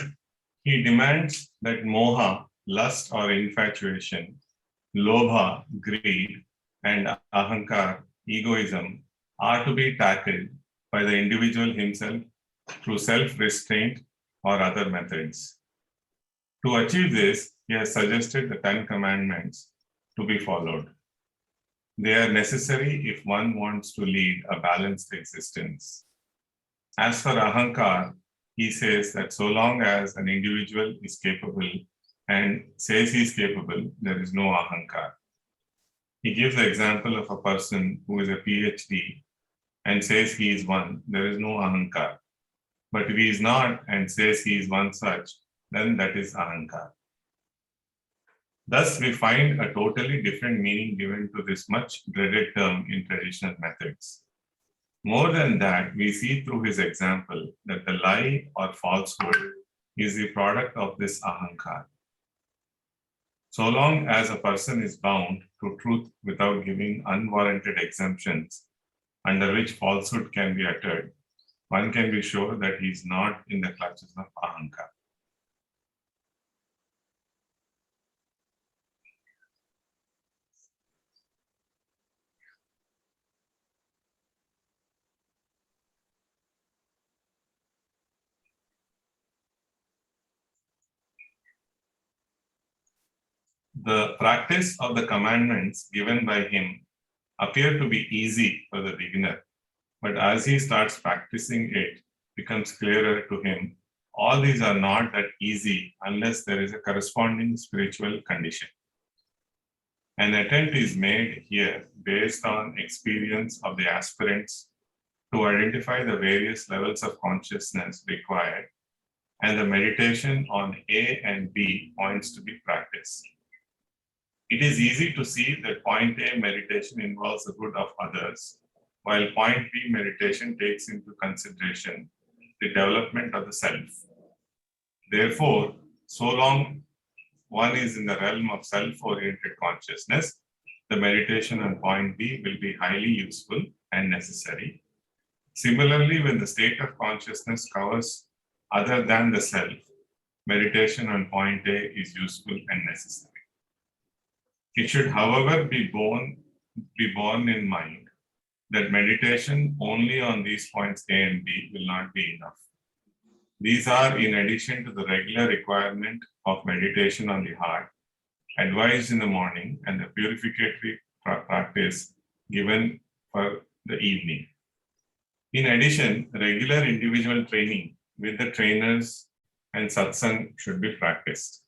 Speaker 6: he demands that moha, lust or infatuation, lobha, greed, and ahankar, egoism, are to be tackled by the individual himself through self-restraint or other methods. To achieve this, he has suggested the 10 commandments to be followed. They are necessary if one wants to lead a balanced existence. As for ahankar, he says that so long as an individual is capable and says he is capable, there is no ahankar. He gives the example of a person who is a PhD and says he is one, there is no ahankar. But if he is not and says he is one such, then that is ahankar. Thus, we find a totally different meaning given to this much dreaded term in traditional methods. More than that, we see through his example that the lie or falsehood is the product of this ahankar. So long as a person is bound to truth without giving unwarranted exemptions under which falsehood can be uttered, one can be sure that he is not in the clutches of ahankar. The practice of the commandments given by him appear to be easy for the beginner, but as he starts practicing it becomes clearer to him, all these are not that easy unless there is a corresponding spiritual condition. An attempt is made here based on experience of the aspirants to identify the various levels of consciousness required, and the meditation on A and B points to be practiced. It is easy to see that point A meditation involves the good of others, while point B meditation takes into consideration the development of the self. Therefore, so long one is in the realm of self-oriented consciousness, the meditation on point B will be highly useful and necessary. Similarly, when the state of consciousness covers other than the self, meditation on point A is useful and necessary. It should, however, be borne in mind that meditation only on these points A and B will not be enough. These are in addition to the regular requirement of meditation on the heart, advised in the morning, and the purificatory practice given for the evening. In addition, regular individual training with the trainers and satsang should be practiced.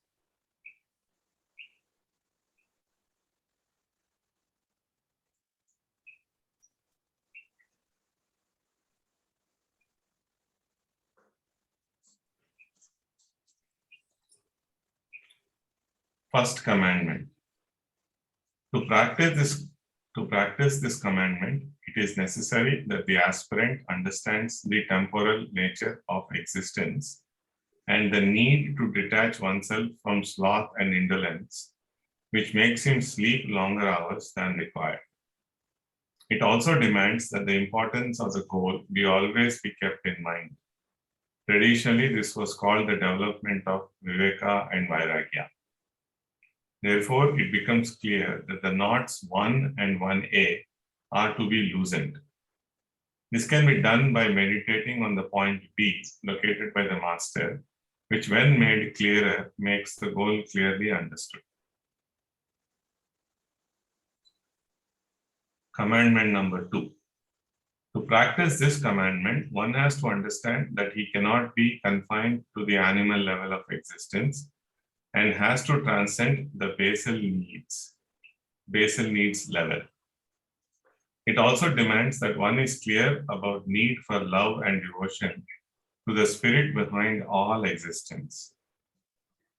Speaker 6: First commandment. To practice this commandment, it is necessary that the aspirant understands the temporal nature of existence and the need to detach oneself from sloth and indolence, which makes him sleep longer hours than required. It also demands that the importance of the goal be always be kept in mind. Traditionally, this was called the development of Viveka and Vairagya. Therefore, it becomes clear that the knots 1 and 1A are to be loosened. This can be done by meditating on the point B located by the master, which when made clearer makes the goal clearly understood. Commandment number 2. To practice this commandment, one has to understand that he cannot be confined to the animal level of existence and has to transcend the basal needs level. It also demands that one is clear about need for love and devotion to the spirit behind all existence.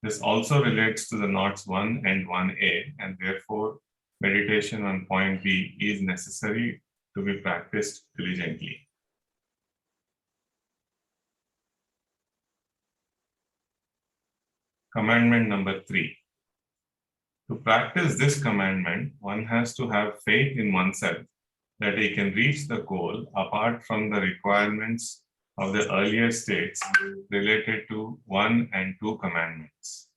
Speaker 6: This also relates to the knots 1 and 1A, and therefore meditation on point B is necessary to be practiced diligently. Commandment number 3. To practice this commandment, one has to have faith in oneself that he can reach the goal apart from the requirements of the earlier states related to 1 and 2 commandments.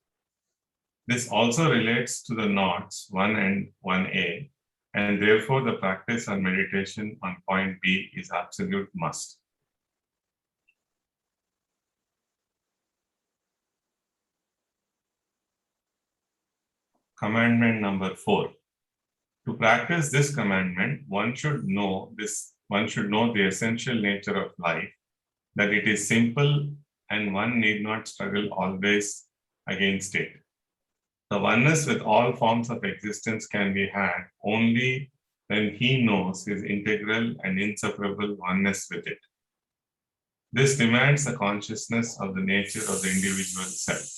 Speaker 6: This also relates to the knots 1 and 1A, and therefore the practice and meditation on point B is absolute must. Commandment number 4. To practice this commandment, one should know the essential nature of life, that it is simple and one need not struggle always against it. The oneness with all forms of existence can be had only when he knows his integral and inseparable oneness with it. This demands the consciousness of the nature of the individual self.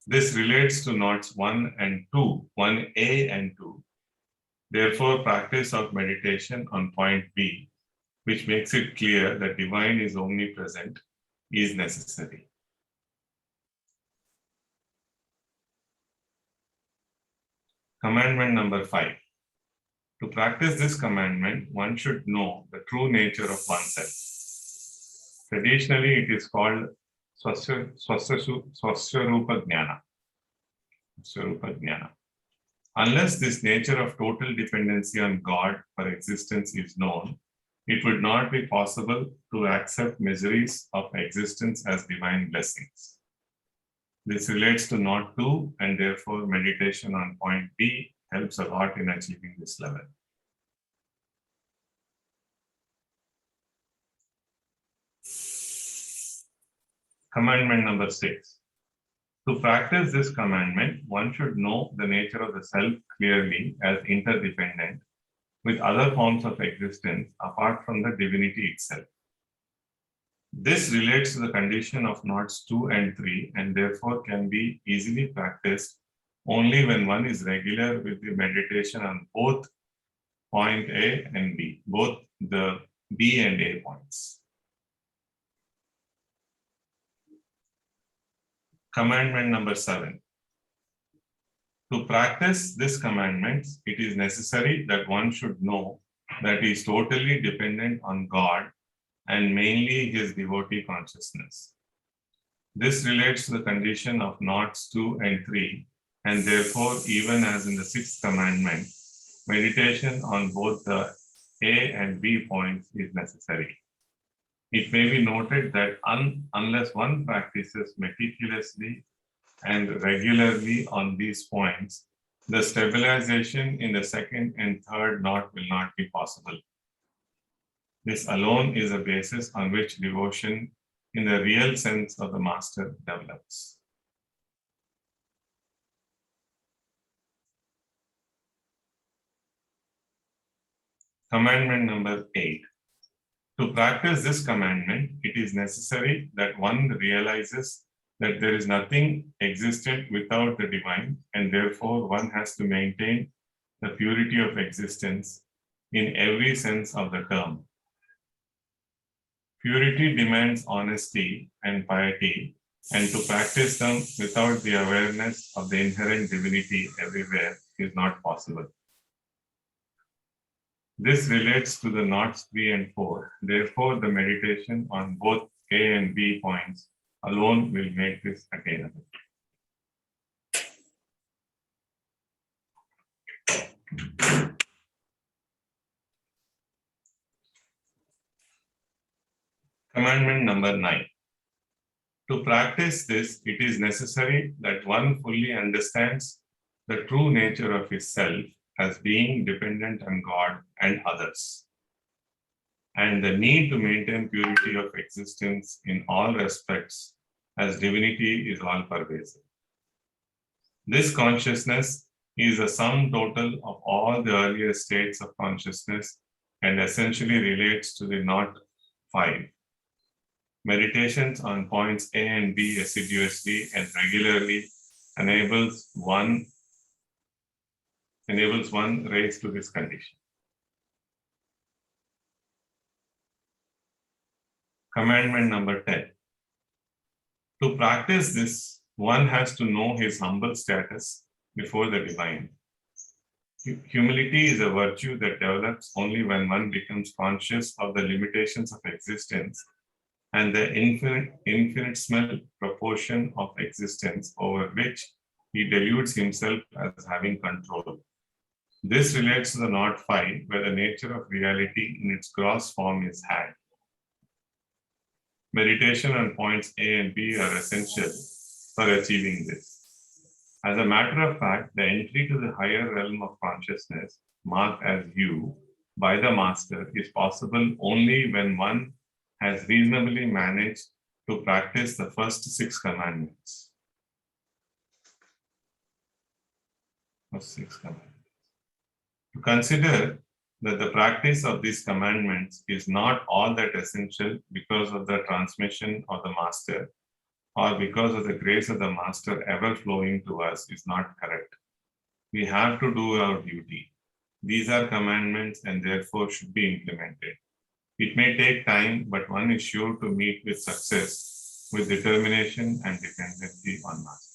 Speaker 6: This relates to knots 1 and 2, 1A and 2. Therefore, practice of meditation on point B, which makes it clear that divine is omnipresent, is necessary. Commandment number 5. To practice this commandment, one should know the true nature of oneself. Traditionally, it is called Swaswarupa Jnana. Unless this nature of total dependency on God for existence is known, it would not be possible to accept miseries of existence as divine blessings. This relates to knot 2, and therefore meditation on point B helps a lot in achieving this level. Commandment number 6. To practice this commandment, one should know the nature of the self clearly as interdependent with other forms of existence apart from the divinity itself. This relates to the condition of knots 2 and 3 and therefore can be easily practiced only when one is regular with the meditation on both point A and B, both the B and A points. Commandment number 7. To practice this commandment, it is necessary that one should know that he is totally dependent on God and mainly his devotee consciousness. This relates to the condition of knots 2 and 3, and therefore, even as in the 6th commandment, meditation on both the A and B points is necessary. It may be noted that unless one practices meticulously and regularly on these points, the stabilization in the 2nd and 3rd knot will not be possible. This alone is a basis on which devotion in the real sense of the master develops. Commandment number 8. To practice this commandment, it is necessary that one realizes that there is nothing existent without the divine, and therefore one has to maintain the purity of existence in every sense of the term. Purity demands honesty and piety, and to practice them without the awareness of the inherent divinity everywhere is not possible. This relates to the knots 3 and 4. Therefore, the meditation on both A and B points alone will make this attainable. Commandment number 9. To practice this, it is necessary that one fully understands the true nature of his self as being dependent on God and others, and the need to maintain purity of existence in all respects as divinity is all pervasive. This consciousness is a sum total of all the earlier states of consciousness and essentially relates to the knot 5. Meditations on points A and B assiduously and regularly enables one raised to this condition. Commandment number 10. To practice this, one has to know his humble status before the divine. Humility is a virtue that develops only when one becomes conscious of the limitations of existence and the infinitesimal proportion of existence over which he deludes himself as having control. This relates to the knot 5, where the nature of reality in its gross form is had. Meditation on points A and B are essential for achieving this. As a matter of fact, the entry to the higher realm of consciousness, marked as you by the master, is possible only when one has reasonably managed to practice the first 6 commandments. To consider that the practice of these commandments is not all that essential because of the transmission of the master or because of the grace of the master ever flowing to us is not correct. We have to do our duty. These are commandments and therefore should be implemented. It may take time, but one is sure to meet with success with determination and dependency on master.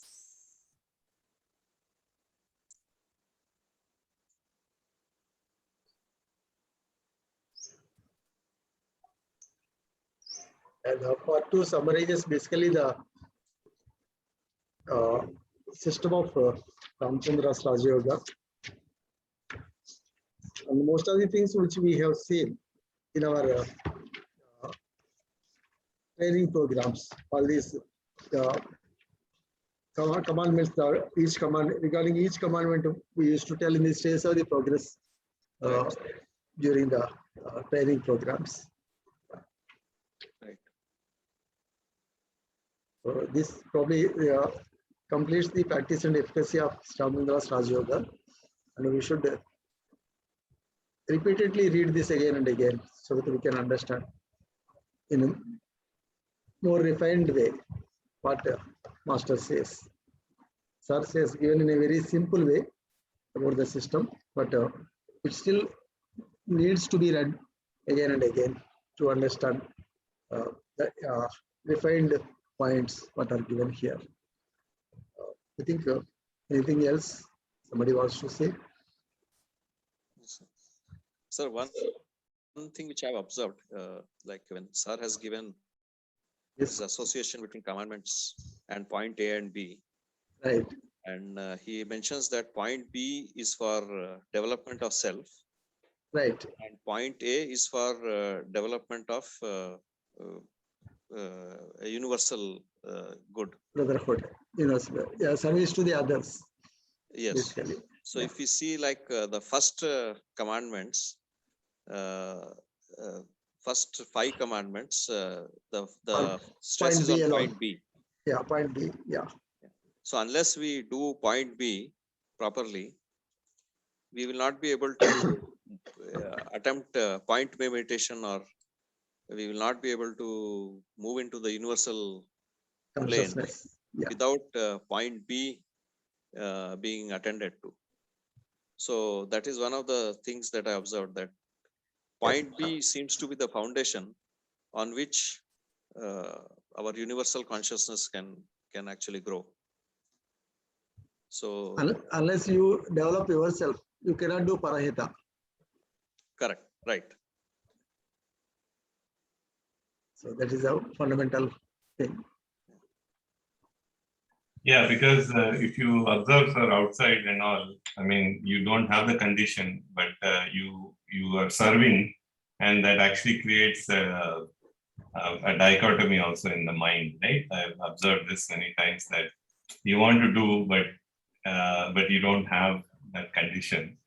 Speaker 2: And part 2 summarizes basically the system of Ramchandra's Rajayoga. And most of the things which we have seen in our training programs, all these commandments, each command, regarding each commandment, we used to tell in the stages of the progress during the training programs.
Speaker 1: Right.
Speaker 2: So this probably completes the practice and efficacy of Ramchandra's Rajayoga, and we should repeatedly read this again and again so that we can understand in a more refined way what Master says. Sir says given in a very simple way about the system, but it still needs to be read again and again to understand the refined points what are given here. I think anything else somebody wants to say?
Speaker 1: Sir, one thing which I've observed, like when Sir has given this association between commandments and point A and B,
Speaker 2: Right.
Speaker 1: and he mentions that point B is for development of self,
Speaker 2: Right.
Speaker 1: and point A is for development of a universal good.
Speaker 2: Brotherhood, yeah, service to the others.
Speaker 1: Yes.
Speaker 2: Basically.
Speaker 1: So if we see like the first commandments, first 5 commandments, the stress
Speaker 2: point
Speaker 1: is
Speaker 2: B
Speaker 1: on
Speaker 2: alone.
Speaker 1: point B.
Speaker 2: Yeah, point B. Yeah.
Speaker 1: So unless we do point B properly, we will not be able to attempt point meditation, or we will not be able to move into the universal plane
Speaker 2: Consciousness. Yeah.
Speaker 1: without point B being attended to. So that is one of the things that I observed, that point B seems to be the foundation on which our universal consciousness can actually grow. So
Speaker 2: Unless you develop yourself, you cannot do parahita.
Speaker 1: correct, right.
Speaker 2: So that is a fundamental thing.
Speaker 6: Yeah, because if you observe sir outside and all, I mean, you don't have the condition, but you are serving, and that actually creates a dichotomy also in the mind, right? I've observed this many times, that you want to do, but you don't have that condition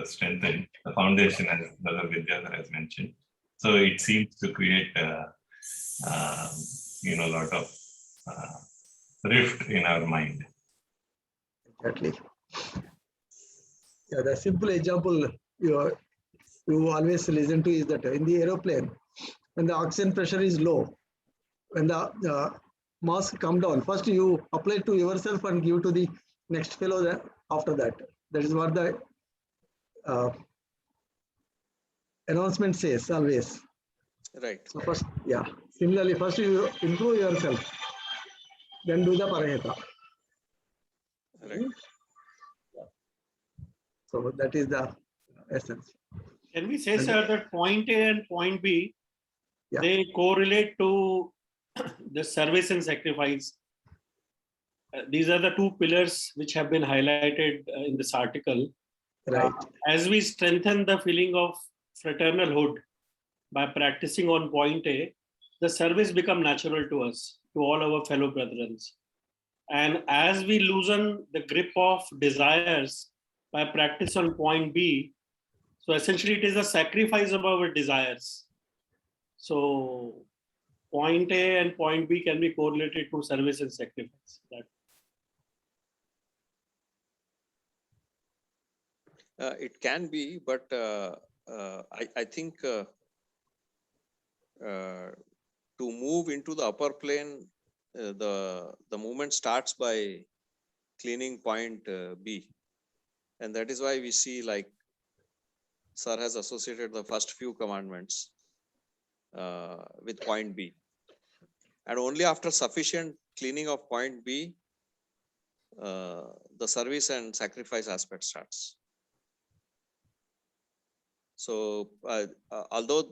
Speaker 6: strengthened, the foundation, as Brother Vidyadhar has mentioned. So it seems to create a lot of rift in our mind.
Speaker 2: Exactly. Yeah, the simple example you always listen to is that in the aeroplane, when the oxygen pressure is low, when the mask come down, first you apply to yourself and give to the next fellow after that. That is what the announcement says always.
Speaker 1: Right.
Speaker 2: So first, yeah. Similarly, first you improve yourself, then do the parahita.
Speaker 1: Right.
Speaker 2: So that is the essence.
Speaker 7: Can we say, sir, that point A and point B,
Speaker 2: Yeah.
Speaker 7: they correlate to the service and sacrifice? These are the two pillars which have been highlighted in this article.
Speaker 2: Right.
Speaker 7: As we strengthen the feeling of fraternalhood by practicing on point A, the service become natural to us, to all our fellow brethren. And as we loosen the grip of desires by practice on point B, so essentially it is a sacrifice of our desires. So point A and point B can be correlated to service and sacrifice.
Speaker 1: It can be, but I think to move into the upper plane, the movement starts by cleaning point B, and that is why we see, like Sir has associated the first few commandments with point B, and only after sufficient cleaning of point B, the service and sacrifice aspect starts. So although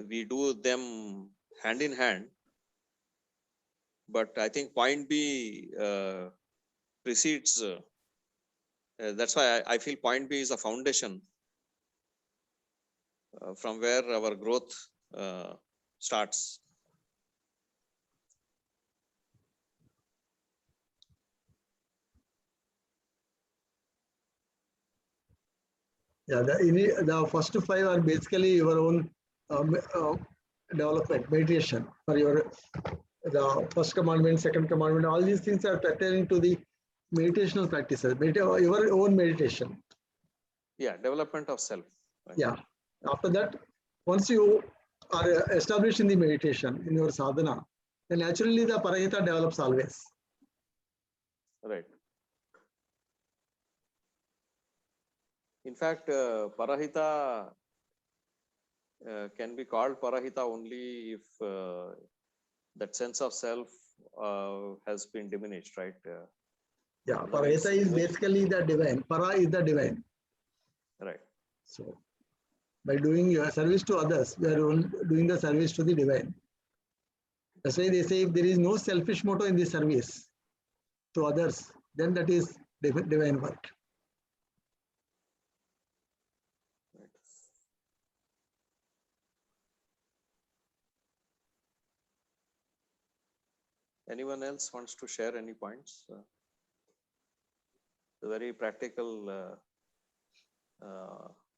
Speaker 1: we do them hand in hand, but I think point B precedes. That's why I feel point B is a foundation from where our growth starts.
Speaker 2: Yeah, the first five are basically your own development, meditation for the first commandment, second commandment. All these things are pertaining to the meditational practices, your own meditation.
Speaker 1: Yeah, development of self.
Speaker 2: Right? Yeah. After that, once you are established in the meditation, in your sadhana, then naturally the parahita develops always.
Speaker 1: Right. In fact, parahita can be called parahita only if that sense of self has been diminished, right?
Speaker 2: Yeah, parahita is basically the divine. Para is the divine.
Speaker 1: Right.
Speaker 2: So, by doing your service to others, we are doing the service to the divine. That's why they say if there is no selfish motive in the service to others, then that is divine work.
Speaker 1: Anyone else wants to share any points? A very practical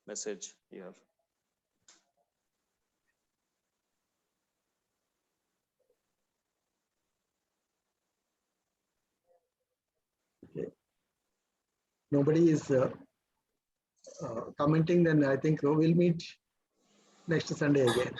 Speaker 1: message here.
Speaker 2: Okay. Nobody is commenting, then I think we'll meet next Sunday again.